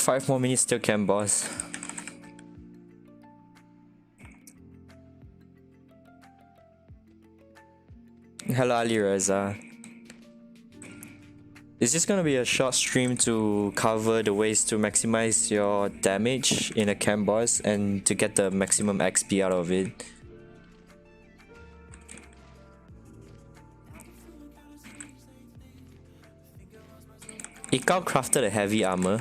5 more minutes till Campboss. Hello Ali Reza. It's just gonna be a short stream to cover the ways to maximize your damage in a Campboss and to get the maximum XP out of it. Ikao crafted a heavy armor.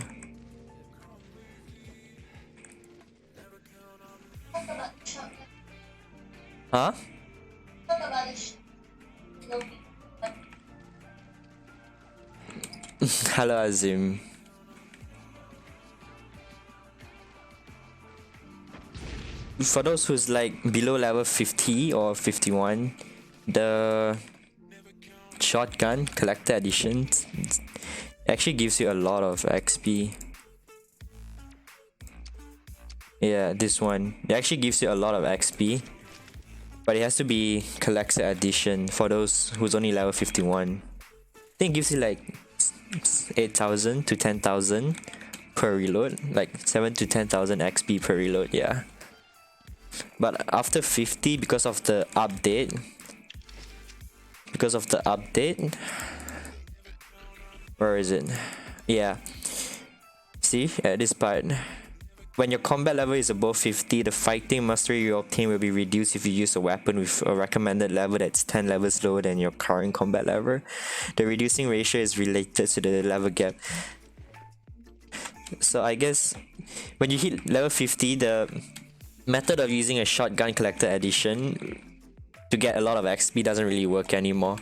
Huh? Hello Azim. For those who's like below level 50 or 51, the shotgun collector edition actually gives you a lot of XP. Yeah, this one. It actually gives you a lot of XP. But it has to be collector edition for those who's only level 51. I think it gives you like 8,000 to 10,000 per reload. Like 7 to 10,000 XP per reload, yeah. But after 50, because of the update, where is it? Yeah. See, at this part. When your combat level is above 50, the fighting mastery you obtain will be reduced if you use a weapon with a recommended level that's 10 levels lower than your current combat level. The reducing ratio is related to the level gap. So I guess when you hit level 50, the method of using a shotgun collector edition to get a lot of XP doesn't really work anymore.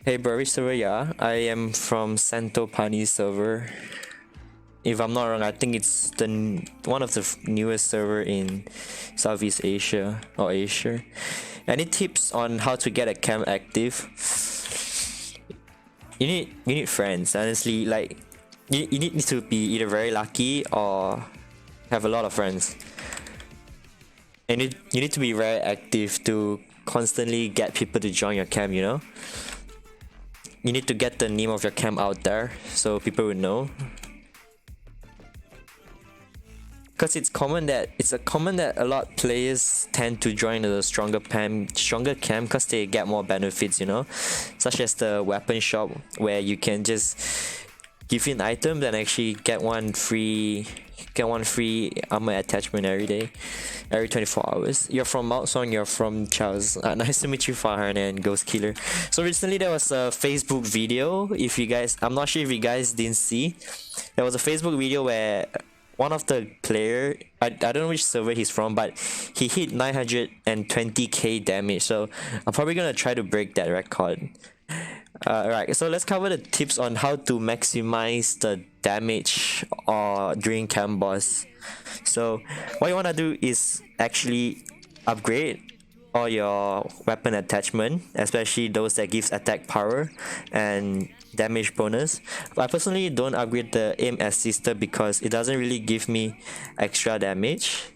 Hey bro, which server? Yeah, I am from Santo Pani server. If I'm not wrong, I think it's one of the newest server in Southeast Asia or Asia. Any tips on how to get a cam active? You need friends, honestly. Like you need to be either very lucky or have a lot of friends. And you need to be very active to constantly get people to join your cam, you know? You need to get the name of your cam out there so people would know. Because it's common that a lot of players tend to join the stronger cam because they get more benefits, you know, such as the weapon shop where you can just give in items and actually get one free armor attachment every 24 hours. You're from Mount Song, you're from Charles. Nice to meet you, Farhan and Ghost Killer. So recently there was a Facebook video. I'm not sure if you guys didn't see. There was a Facebook video where one of the player, I don't know which server he's from, but he hit 920k damage. So I'm probably gonna try to break that record. Right, so let's cover the tips on how to maximize the damage during Campboss. So what you wanna do is actually upgrade all your weapon attachment, especially those that gives attack power and damage bonus. I personally don't upgrade the aim assister because it doesn't really give me extra damage.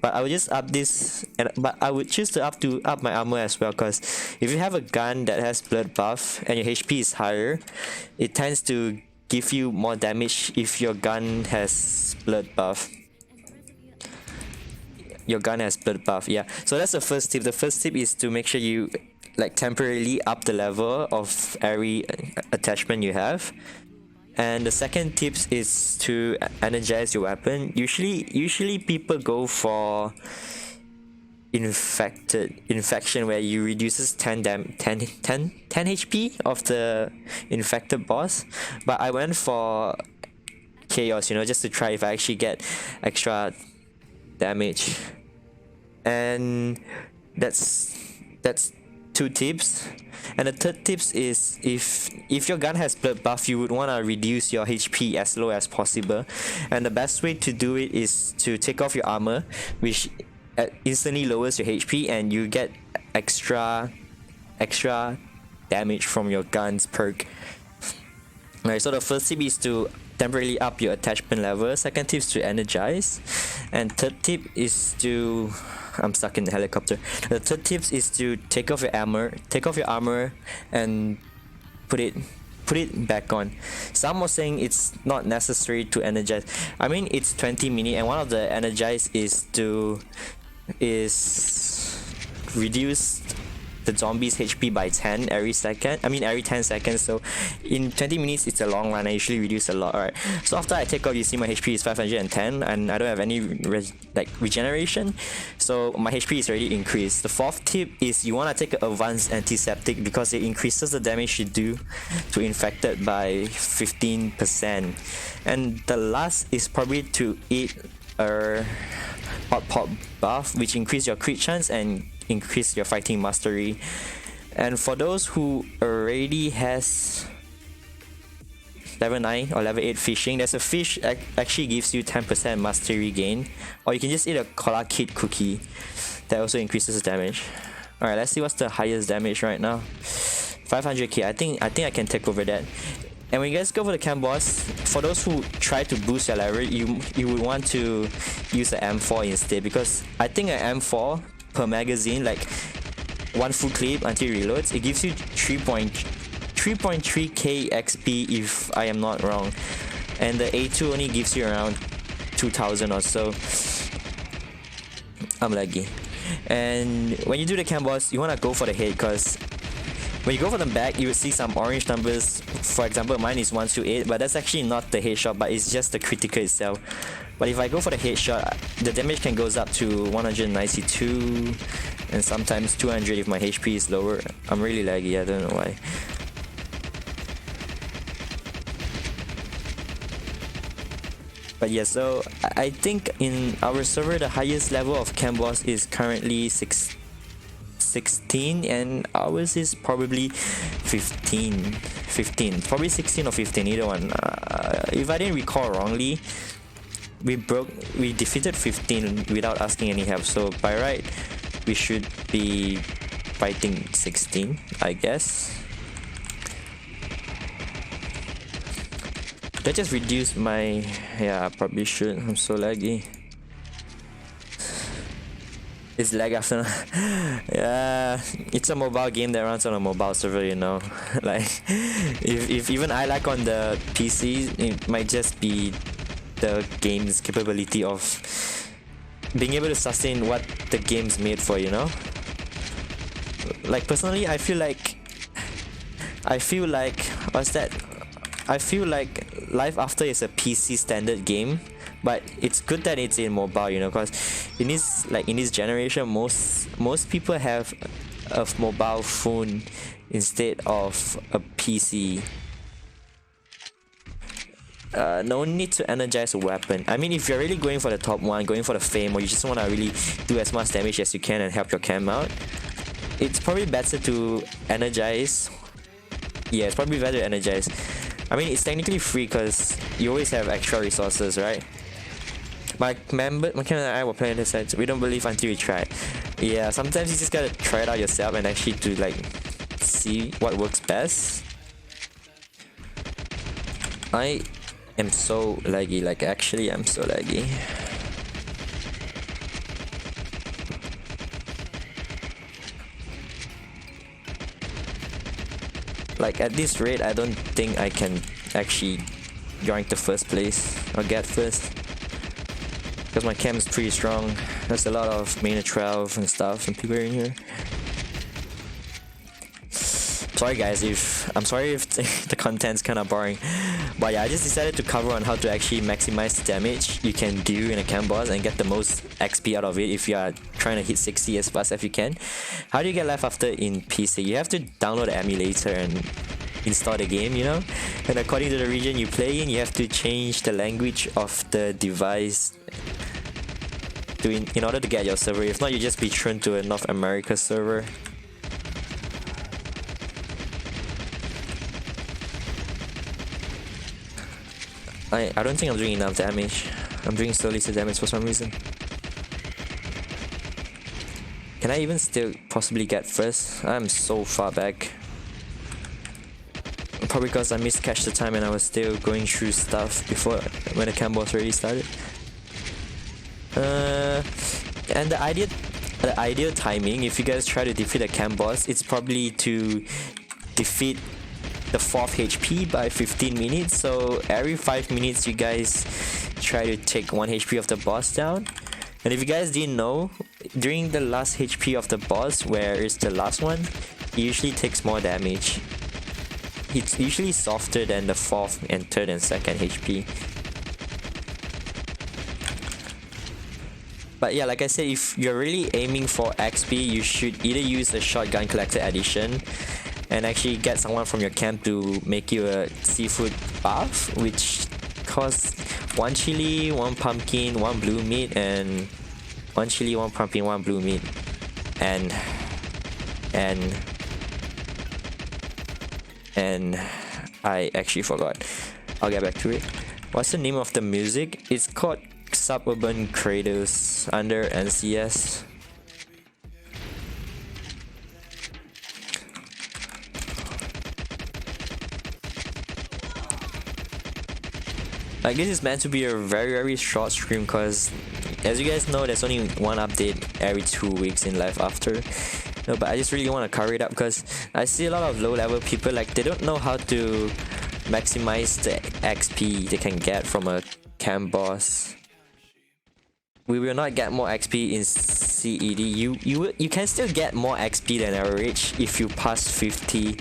But I would just up this, but I would choose to up my armor as well, because if you have a gun that has blood buff and your HP is higher, it tends to give you more damage if your gun has blood buff. Your gun has blood buff, yeah. So that's the first tip. The first tip is to make sure you like temporarily up the level of every attachment you have. And the second tip is to energize your weapon. Usually people go for infection, where you reduces 10 HP of the infected boss. But I went for chaos, you know, just to try if I actually get extra damage. And that's 2 tips. And the third tips is if your gun has blood buff, you would want to reduce your HP as low as possible. And the best way to do it is to take off your armor, which instantly lowers your HP and you get extra damage from your gun's perk. Alright, so the first tip is to temporarily up your attachment level. Second tip is to energize. And third tip is to... I'm stuck in the helicopter. The third tip is to take off your armor and put it back on. Some were saying it's not necessary to energize. I mean, it's 20 minutes, and one of the energize is reduce the zombies HP by 10 every 10 seconds. So in 20 minutes it's a long run. I usually reduce a lot. Alright, so after I take off, you see my HP is 510 and I don't have any regeneration, so my HP is already increased. The fourth tip is you want to take an advanced antiseptic because it increases the damage you do to infected by 15%. And the last is probably to eat a hot pot buff, which increase your crit chance and increase your fighting mastery. And for those who already has level 9 or level 8 fishing, there's a fish actually gives you 10% mastery gain, or you can just eat a cola kid cookie that also increases the damage. Alright, let's see what's the highest damage right now. 500k. I think I can take over that. And when you guys go for the Campboss, for those who try to boost your level, you would want to use the M4 instead, because I think an M4 per magazine, like one full clip until it reloads, it gives you 3.3k XP if I am not wrong, and the A2 only gives you around 2000 or so. I'm laggy. And when you do the Campboss, you want to go for the head, because when you go for the back, you will see some orange numbers. For example, mine is 128, but that's actually not the headshot, but it's just the critical itself. But if I go for the headshot, the damage can goes up to 192 and sometimes 200 if my HP is lower. I'm really laggy, I don't know why. But yeah, so I think in our server the highest level of Campboss is currently 16, and ours is probably 15. Probably 16 or 15, either one. If I didn't recall wrongly, we defeated 15 without asking any help, so by right we should be fighting 16, I guess. That just reduced my... yeah, I probably should. I'm so laggy. It's lag after... yeah, it's a mobile game that runs on a mobile server, you know. Like, if even I lag on the PC, it might just be the game's capability of being able to sustain what the game's made for, you know. Like, personally, I feel like what's that? I feel like LifeAfter is a PC standard game, but it's good that it's in mobile, you know, because in this generation, most people have a mobile phone instead of a PC. No need to energize a weapon. I mean, if you're really going for the top one, going for the fame, or you just want to really do as much damage as you can and help your camp out, it's probably better to energize. Yeah, it's probably better to energize. I mean, it's technically free because you always have extra resources, right? My camp and I were playing this side. We don't believe until you try. Yeah, sometimes you just gotta try it out yourself and actually to like see what works best. I am so laggy. Like, actually, I'm so laggy. Like, at this rate, I don't think I can actually rank the first place or get first, because my camp is pretty strong. There's a lot of main 12 and stuff and people in here. Sorry guys, I'm sorry if the content's kind of boring, but yeah, I just decided to cover on how to actually maximize the damage you can do in a Campboss and get the most XP out of it if you are trying to hit 60 as fast as you can. How do you get LifeAfter in PC? You have to download the emulator and install the game, you know, and according to the region you play in, you have to change the language of the device in order to get your server. If not, you just be thrown to a North America server. I don't think I'm doing enough damage. I'm doing so little damage for some reason. Can I even still possibly get first? I'm so far back. Probably because I miscatched the time and I was still going through stuff before when the Campboss already started. And the ideal timing, if you guys try to defeat a Campboss, it's probably to defeat the 4th HP by 15 minutes. So every 5 minutes you guys try to take 1 HP of the boss down. And if you guys didn't know, during the last HP of the boss, where is the last one, it usually takes more damage. It's usually softer than the 4th and 3rd and 2nd HP. But yeah, like I said, if you're really aiming for XP, you should either use the Shotgun Collector Edition and actually get someone from your camp to make you a seafood buff, which costs 1 chili, 1 pumpkin, 1 blue meat, and 1 chili, 1 pumpkin, 1 blue meat, and I actually forgot. I'll get back to it. What's the name of the music? It's called Suburban Creators under NCS. Like, this is meant to be a very short stream because, as you guys know, there's only one update every 2 weeks in LifeAfter. No, but I just really want to cover it up because I see a lot of low level people, like, they don't know how to maximize the XP they can get from a Campboss. We will not get more XP in CED. You can still get more XP than average if you pass 50,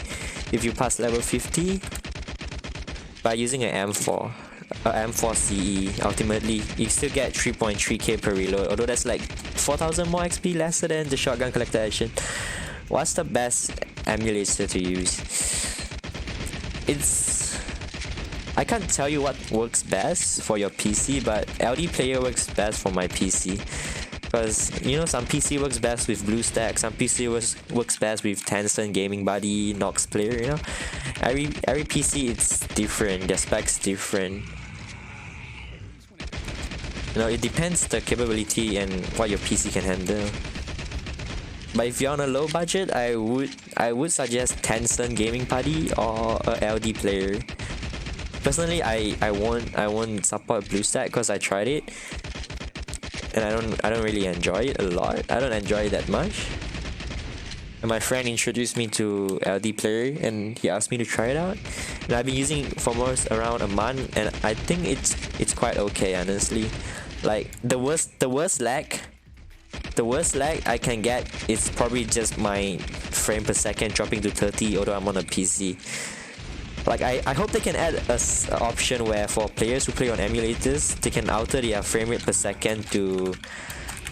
if you pass level 50 by using an M4. M4 CE. Ultimately, you still get 3.3k per reload, although that's like 4,000 more XP lesser than the Shotgun Collector Edition. What's the best emulator to use? I can't tell you what works best for your PC, but LD player works best for my PC. Because you know, some PC works best with BlueStack, some PC works best with Tencent Gaming Buddy, Nox Player. You know, every PC it's different. Their specs different. You know, it depends the capability and what your PC can handle. But if you're on a low budget, I would suggest Tencent Gaming Buddy or a LD player. Personally, I won't support BlueStack because I tried it. And I don't really enjoy it a lot. I don't enjoy it that much. And my friend introduced me to LD Player and he asked me to try it out. And I've been using it for almost around a month and I think it's quite okay, honestly. Like the worst lag I can get is probably just my frame per second dropping to 30, although I'm on a PC. Like I hope they can add a option where for players who play on emulators, they can alter their frame rate per second to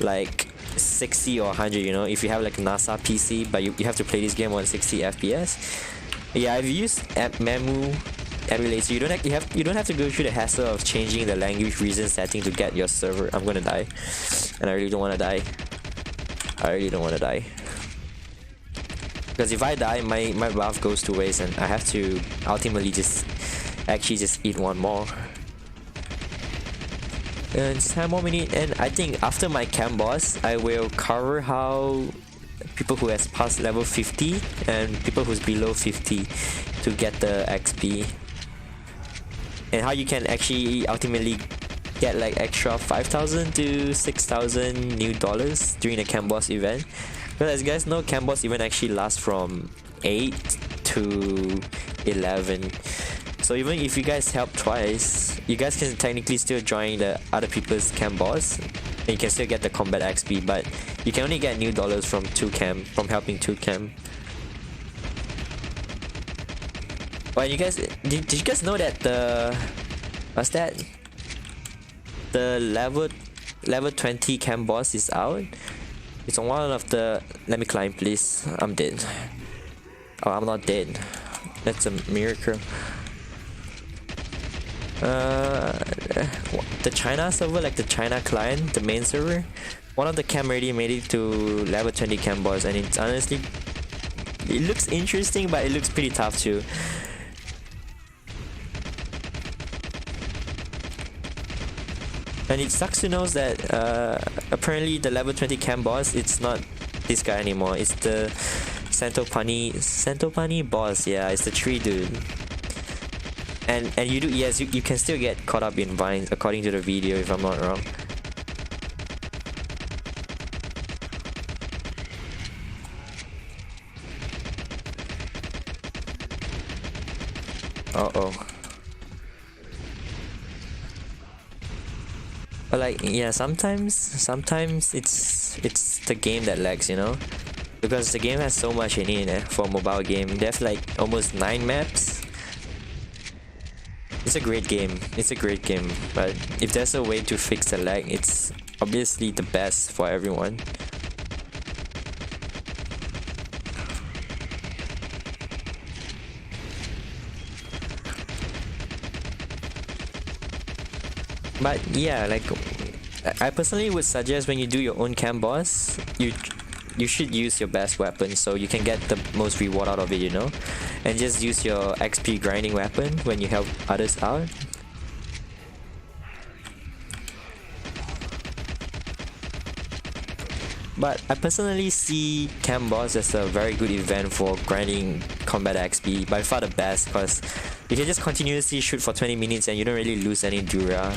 like 60 or 100, you know, if you have like a NASA PC, but you have to play this game on 60 FPS. Yeah, I've used Memu emulator. You don't have to go through the hassle of changing the language reason setting to get your server. I'm gonna die, and I really don't want to die. Because if I die, my buff goes to waste and I have to ultimately just eat one more. And just 10 more minutes, and I think after my Campboss, I will cover how people who has passed level 50 and people who's below 50 to get the XP. And how you can actually ultimately get like extra 5,000 to 6,000 new dollars during the Campboss event. Because as you guys know, Campboss event actually lasts from 8 to 11. So even if you guys help twice, you guys can technically still join the other people's Campboss and you can still get the combat XP, but you can only get new dollars from helping 2cam. Well, you guys, did you guys know that the level 20 Campboss is out? It's on one of the... Let me climb, please. I'm dead. Oh, I'm not dead. That's a miracle. The China server, like the China client, the main server, one of the cam already made it to level 20 Campboss, and it's honestly... It looks interesting, but it looks pretty tough too. And it sucks to know that apparently the level 20 Campboss, it's not this guy anymore. It's the Santopani boss. Yeah, it's the tree dude. And you can still get caught up in vines according to the video, if I'm not wrong. Uh-oh. But like, yeah, sometimes it's the game that lags, you know, because the game has so much in it for a mobile game. They have like almost 9 maps. It's a great game. But if there's a way to fix the lag, it's obviously the best for everyone. But yeah, like I personally would suggest when you do your own Campboss, you should use your best weapon so you can get the most reward out of it, you know, and just use your XP grinding weapon when you help others out. But I personally see Campboss as a very good event for grinding combat XP, by far the best, because you can just continuously shoot for 20 minutes and you don't really lose any Dura.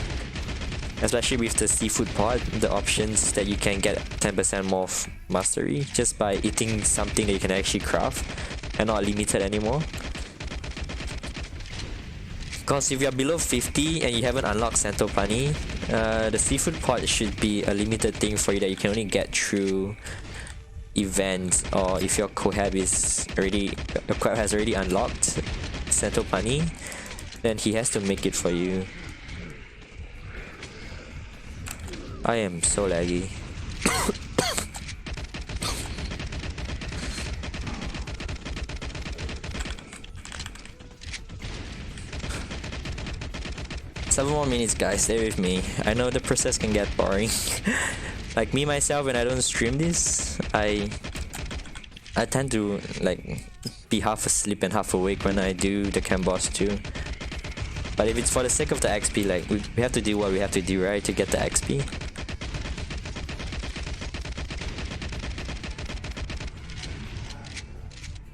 Especially with the seafood pod, the options that you can get 10% more mastery just by eating something that you can actually craft and not limited anymore. Because if you're below 50 and you haven't unlocked Santopani, the seafood pod should be a limited thing for you that you can only get through events, or if your cohab has already unlocked Santopani, then he has to make it for you. I am so laggy. 7 more minutes, guys. Stay with me. I know the process can get boring. Like me myself, when I don't stream this, I tend to like be half asleep and half awake when I do the Campboss too. But if it's for the sake of the XP, like we have to do what we have to do, right, to get the XP.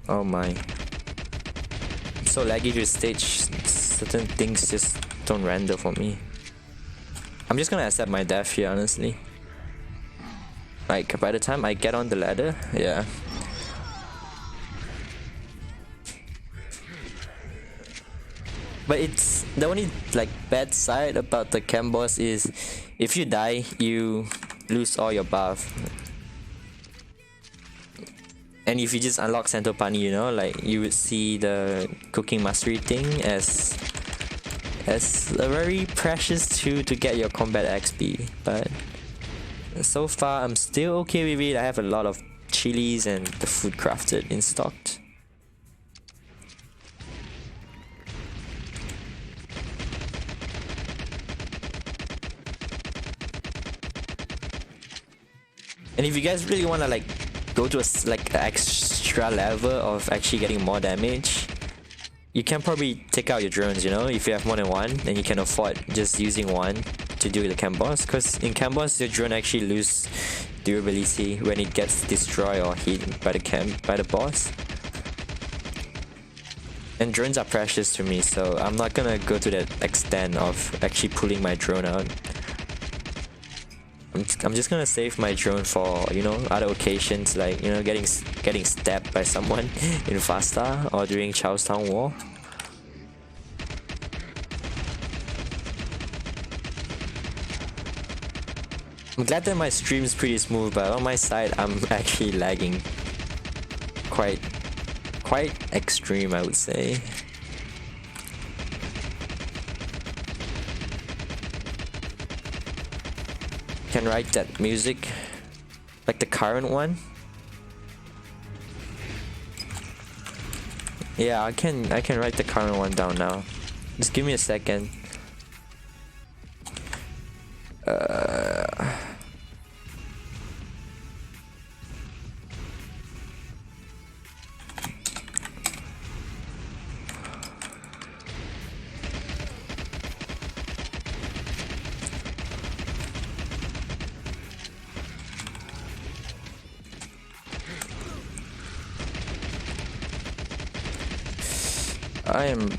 Oh my. It's so laggy to stage. Certain things just don't render for me. I'm just gonna accept my death here, honestly. Like, by the time I get on the ladder, yeah. But it's the only like bad side about the Campboss is if you die, you lose all your buff. And if you just unlock Santopani, you know, like you would see the cooking mastery thing as a very precious tool to get your combat XP. But so far I'm still okay with it. I have a lot of chilies and the food crafted in stock. And if you guys really wanna like go to like an extra level of actually getting more damage, you can probably take out your drones, you know, if you have more than one, then you can afford just using one to do the Campboss. Because in Campboss, your drone actually lose durability when it gets destroyed or hit by the boss. And drones are precious to me, so I'm not gonna go to that extent of actually pulling my drone out. I'm just gonna save my drone for, you know, other occasions, like, you know, getting stabbed by someone in Fasta or during Charlestown War. I'm glad that my stream's pretty smooth, but on my side I'm actually lagging quite extreme, I would say. Can write that music, like the current one. Yeah, I can write the current one down now. Just give me a second.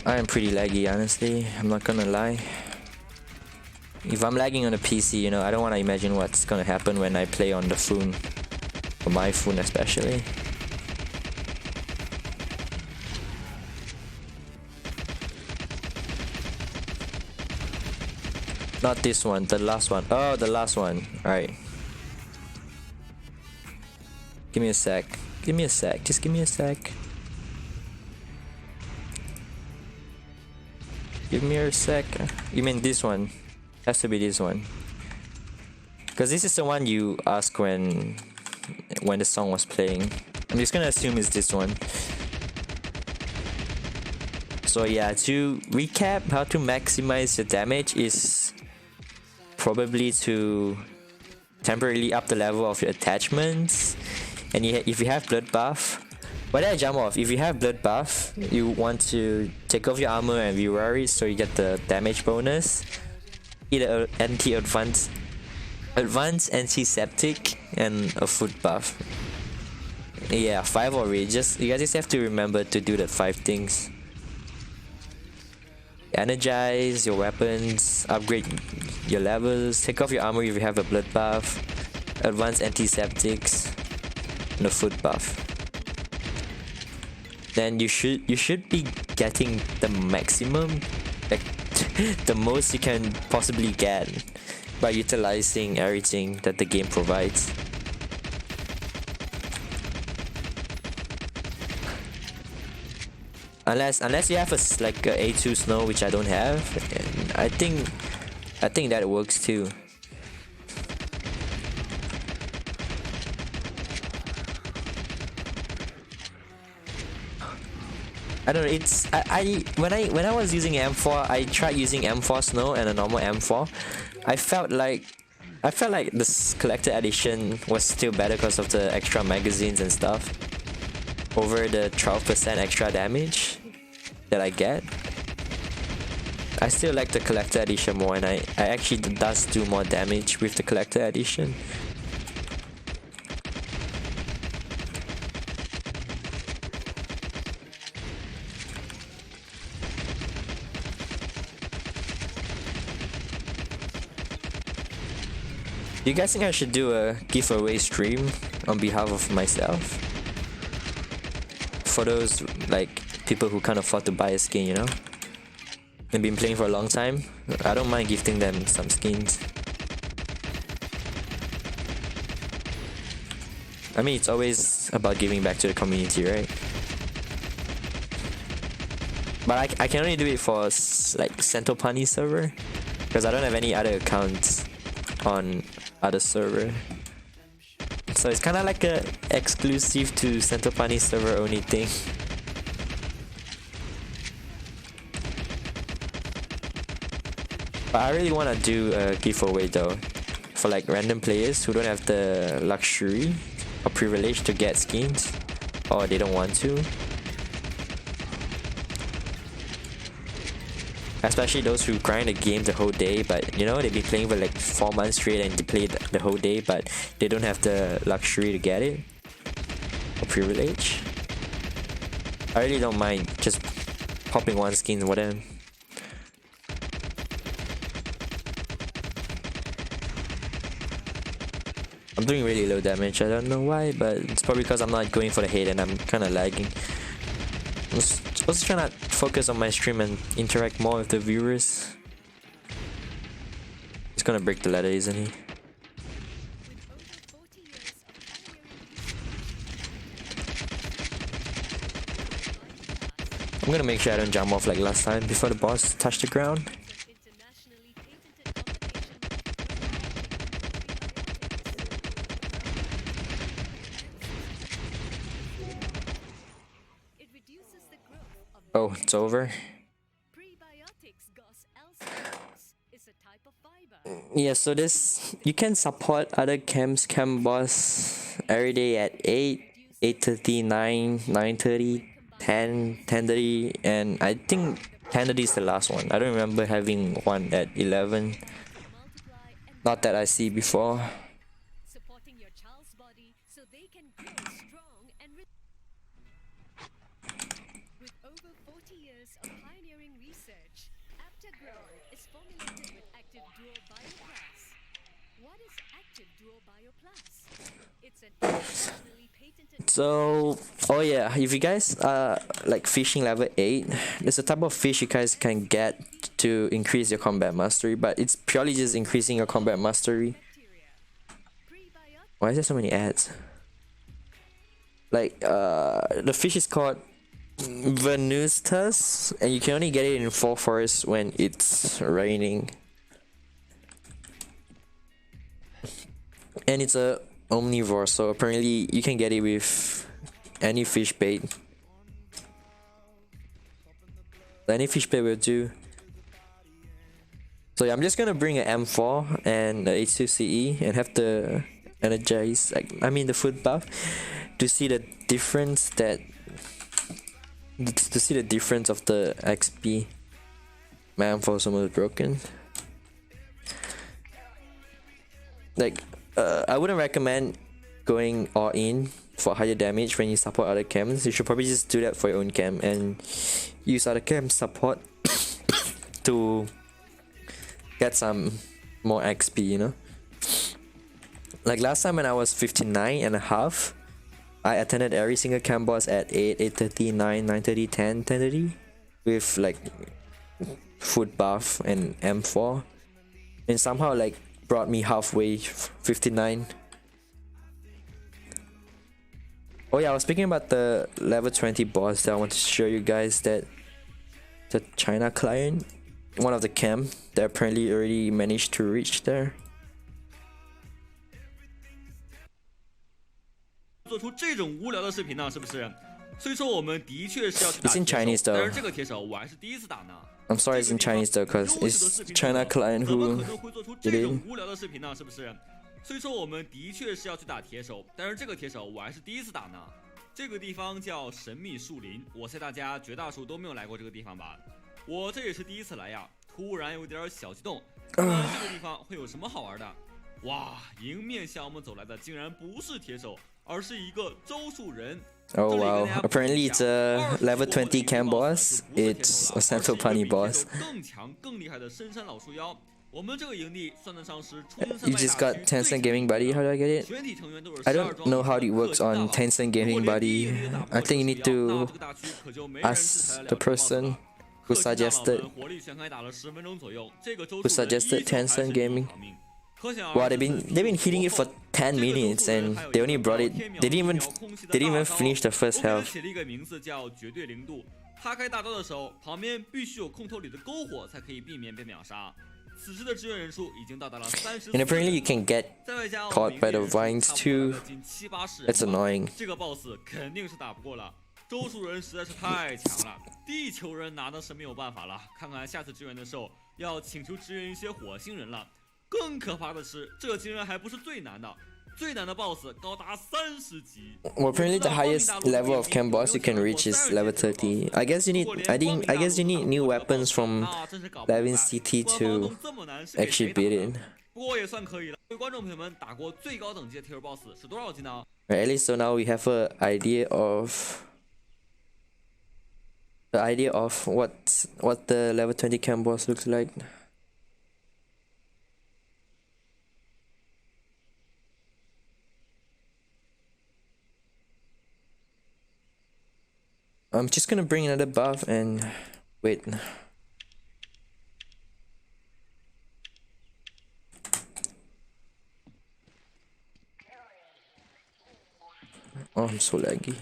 I am pretty laggy, honestly. I'm not gonna lie. If I'm lagging on a PC, you know, I don't want to imagine what's gonna happen when I play on the phone, or my phone especially. Not this one, the last one. Oh, the last one. Alright. Give me a sec. Give me a sec. Just give me a sec. Give me a sec. You mean this one? Has to be this one. Because this is the one you asked when the song was playing. I'm just gonna assume it's this one. So yeah, to recap, how to maximize your damage is probably to temporarily up the level of your attachments. And if you have blood buff, why did I jump off? If you have blood buff, you want to take off your armor and rewear it so you get the damage bonus. Either advanced antiseptic and a foot buff. Yeah, 5 already. You guys just have to remember to do the 5 things. Energize your weapons, upgrade your levels, take off your armor if you have a blood buff, advanced antiseptics, and a foot buff. Then you should be getting the maximum, like the most you can possibly get by utilizing everything that the game provides. Unless you have a A2 snow, which I don't have, and I think that works too. I don't know. It's when I was using M4, I tried using M4 Snow and a normal M4. I felt like this collector edition was still better because of the extra magazines and stuff over the 12% extra damage that I get. I still like the collector edition more, and I actually does do more damage with the collector edition. Do you guys think I should do a giveaway stream on behalf of myself? For those like people who can't afford to buy a skin, you know? They've been playing for a long time. I don't mind gifting them some skins. I mean, it's always about giving back to the community, right? But I can only do it for like Centopani server, because I don't have any other accounts on other server. So it's kind of like a exclusive to Centopani server only thing. But I really want to do a giveaway though, for like random players who don't have the luxury or privilege to get skins, or they don't want to. Especially those who grind the game the whole day, but you know, they've been playing for like 4 months straight and they play the whole day, but they don't have the luxury to get it or privilege. I really don't mind just popping one skin for them. I'm doing really low damage, I don't know why, but it's probably because I'm not going for the hate and I'm kind of lagging. I was trying to focus on my stream and interact more with the viewers. He's gonna break the ladder, isn't he? I'm gonna make sure I don't jump off like last time before the boss touched the ground. Oh, it's over. Yeah, so this, you can support other Campboss every day at 8, 8:30, 9, 9:30, 10, 10:30, and I think 10:30 is the last one. I don't remember having one at 11. Not that I see before. Supporting your child's body so they can grow strong and with over 40 years of pioneering research, Aptagrow is formulated with active dual bioplast. What is active dual bioplast? It's an internationally patented. So, oh yeah, if you guys are like fishing level 8, there's a type of fish you guys can get to increase your combat mastery, but it's purely just increasing your combat mastery. Why is there so many ads? Like, the fish is called Venustus, and you can only get it in fall forest when it's raining. And it's a omnivore, so apparently you can get it with any fish bait. Any fish bait will do. So yeah, I'm just gonna bring an M4 and a H2CE and have the energize, like the food buff, to see the difference of the XP. My M4 is almost broken. Like, I wouldn't recommend going all in for higher damage when you support other cams. You should probably just do that for your own cam and use other cam support to get some more XP, you know? Like last time when I was 59.5, I attended every single Campboss at 8, 8:30, 9, 9:30, 10, 10:30 with like food buff and M4, and somehow like brought me halfway 59. Oh yeah, I was speaking about the level 20 boss that I want to show you guys, that the China client, one of the camp that apparently already managed to reach there. 做出这种无聊的视频呢，是不是？所以说我们的确是要去打 It's in 铁 Chinese 手，但 though. 是这个铁手我还是第一次打呢。 I'm sorry it's in Chinese though, cause it's China client 怎么 who 可能会做出 did 这种 it. 无聊的视频呢？是不是？所以说我们的确是要去打铁手，但是这个铁手我还是第一次打呢。这个地方叫神秘树林，我猜大家绝大多数都没有来过这个地方吧？我这也是第一次来呀，突然有点小激动。那这个地方会有什么好玩的？哇，迎面向我们走来的竟然不是铁手，而是一个周树人。 Oh wow, apparently it's a level 20 Campboss. It's a Central Bunny boss. 更强更厉害的深山老树妖。我们这个营地算得上是出军 You just got Tencent Gaming Buddy, how do I get it? I don't know how it works on Tencent Gaming Buddy. I think you need to ask the person who suggested Tencent Gaming. Wow, they've been hitting it for 10 minutes and they only brought it. They didn't even finish the first health. 他开大招的时候，旁边必须有空投里的篝火才可以避免被秒杀。此时的支援人数已经到达了30。And apparently you can get caught by the vines too. That's annoying. 这个 boss 肯定是打不过了。周树人实在是太强了，地球人拿的是没有办法了。看看下次支援的时候，要请求支援一些火星人了。更可怕的是，这竟然还不是最难的。 最难的 BOSS 高达30级。 Well, apparently the highest level of Campboss you can reach is level 30. I guess you need new weapons from level CT to actually beat it. 不过也算可以了。各位观众朋友们，打过最高等级的 Tier BOSS 是多少级呢？ At least so now we have an idea of what the level 20 Campboss looks like. I'm just gonna bring another buff and wait. Oh, I'm so laggy.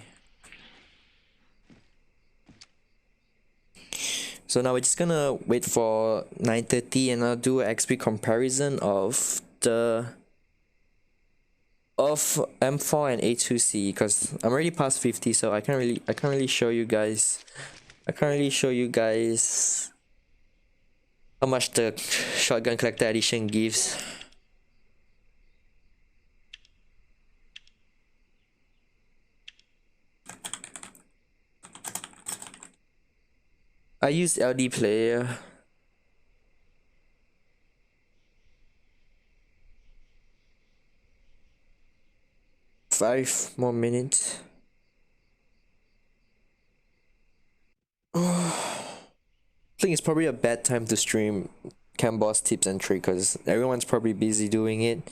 So now we're just gonna wait for 9:30 and I'll do an XP comparison of M4 and A2C because I'm already past 50, so I can't really show you guys. How much the Shotgun Collector Edition gives. I use LD player. Five more minutes. I think it's probably a bad time to stream Campboss tips and tricks because everyone's probably busy doing it.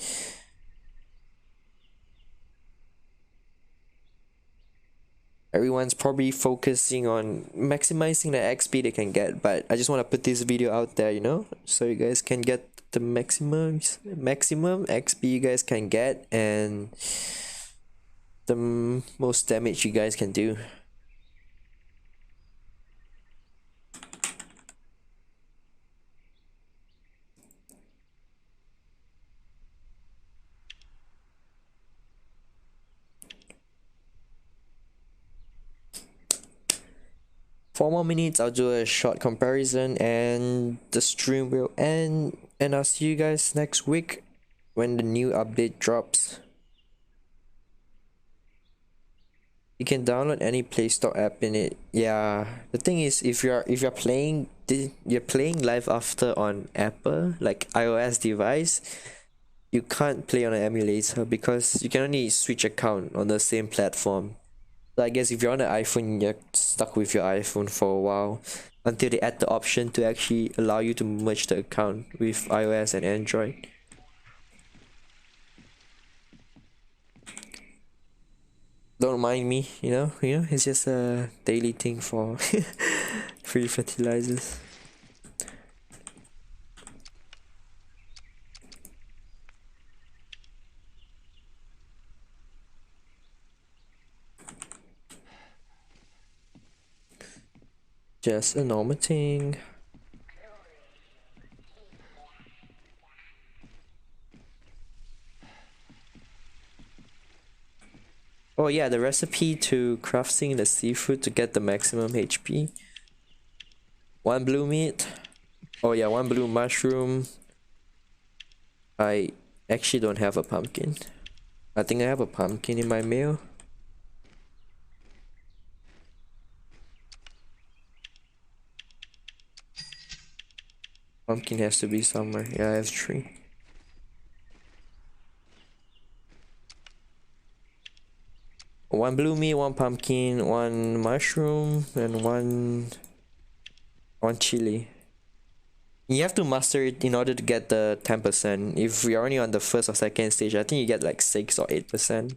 Everyone's probably focusing on maximizing the XP they can get, but I just want to put this video out there, you know, so you guys can get the maximum XP you guys can get and the most damage you guys can do. Four more minutes, I'll do a short comparison and the stream will end, and I'll see you guys next week when the new update drops. You can download any Play Store app in it. Yeah, the thing is, if you're playing LifeAfter on Apple, like iOS device, you can't play on an emulator because you can only switch account on the same platform. So I guess if you're on an iPhone, you're stuck with your iPhone for a while until they add the option to actually allow you to merge the account with iOS and Android. Don't mind me, you know, it's just a daily thing for free fertilizers. Just a normal thing. Oh yeah, the recipe to crafting the seafood to get the maximum HP. 1 blue meat. Oh yeah, 1 blue mushroom. I actually don't have a pumpkin. I think I have a pumpkin in my meal. Pumpkin has to be somewhere. Yeah, I have 3. One blue meat, 1 pumpkin, 1 mushroom, and 1 chili. You have to master it in order to get the 10%. If you're only on the first or second stage, I think you get like 6 or 8%.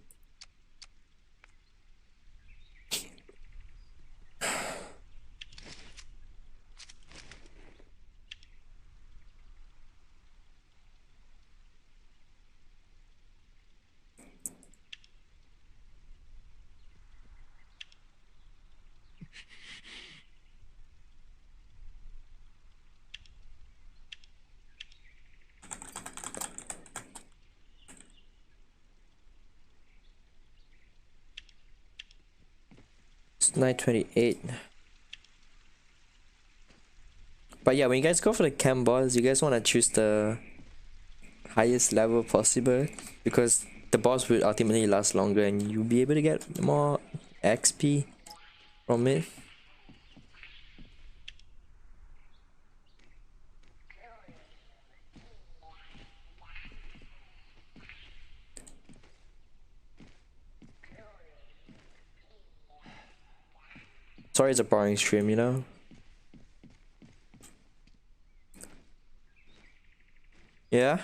It's 9:28. But yeah, when you guys go for the camp boss, you guys want to choose the highest level possible, because the boss will ultimately last longer and you'll be able to get more XP from it. Sorry, it's a boring stream, you know? Yeah?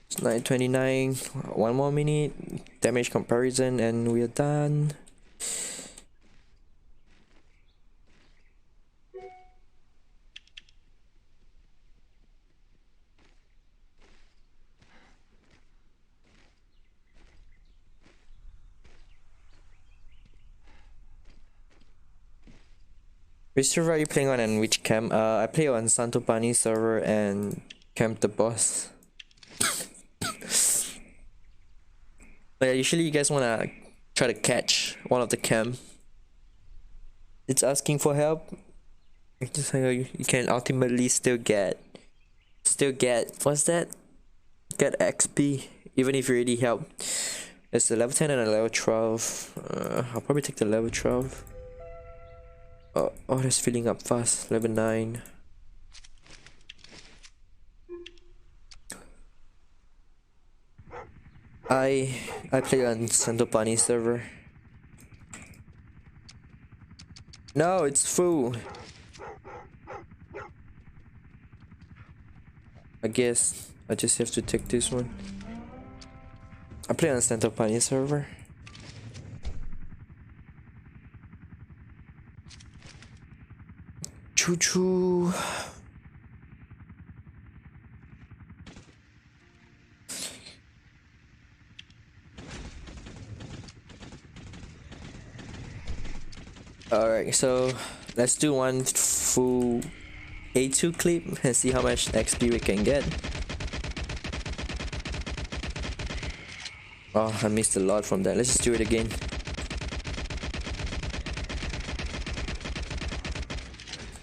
It's 9:29. 1 more minute. Damage comparison and we're done. Which server are you playing on and which camp? I play on Santopani server and Camp the Boss. But yeah, usually you guys wanna try to catch one of the camp. It's asking for help. Just like you can ultimately still get what's that? Get XP even if you already help. There's a level 10 and a level 12. I'll probably take the level 12. Oh, that's filling up fast. Level 9. I play on Santopani server. No, it's full. I guess I just have to take this one. I play on Santopani server. Choo choo. Alright, so let's do one full A2 clip and see how much XP we can get. Oh, I missed a lot from that. Let's just do it again.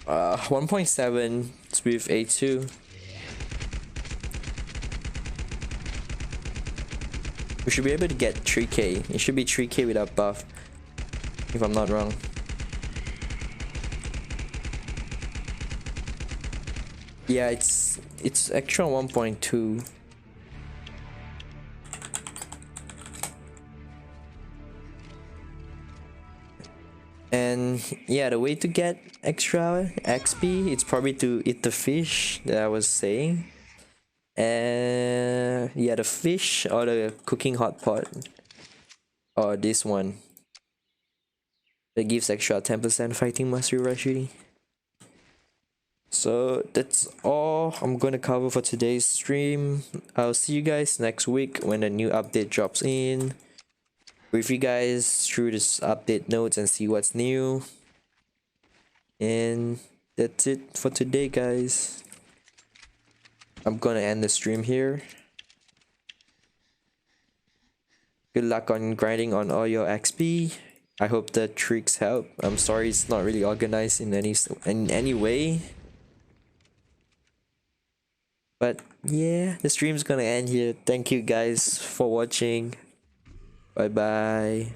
Uh, 1.7 with A2. We should be able to get 3k. It should be 3k without buff, if I'm not wrong. Yeah, it's extra 1.2. And yeah, the way to get extra XP, it's probably to eat the fish that I was saying. And yeah, the fish or the cooking hot pot, or this one that gives extra 10% fighting mastery rush shooting. So that's all I'm gonna cover for today's stream. I'll see you guys next week when a new update drops in. Brief you guys through this update notes and see what's new. And that's it for today, guys. I'm gonna end the stream here. Good luck on grinding on all your XP. I hope the tricks help. I'm sorry it's not really organized in any way. But yeah, the stream's gonna end here. Thank you guys for watching. Bye bye.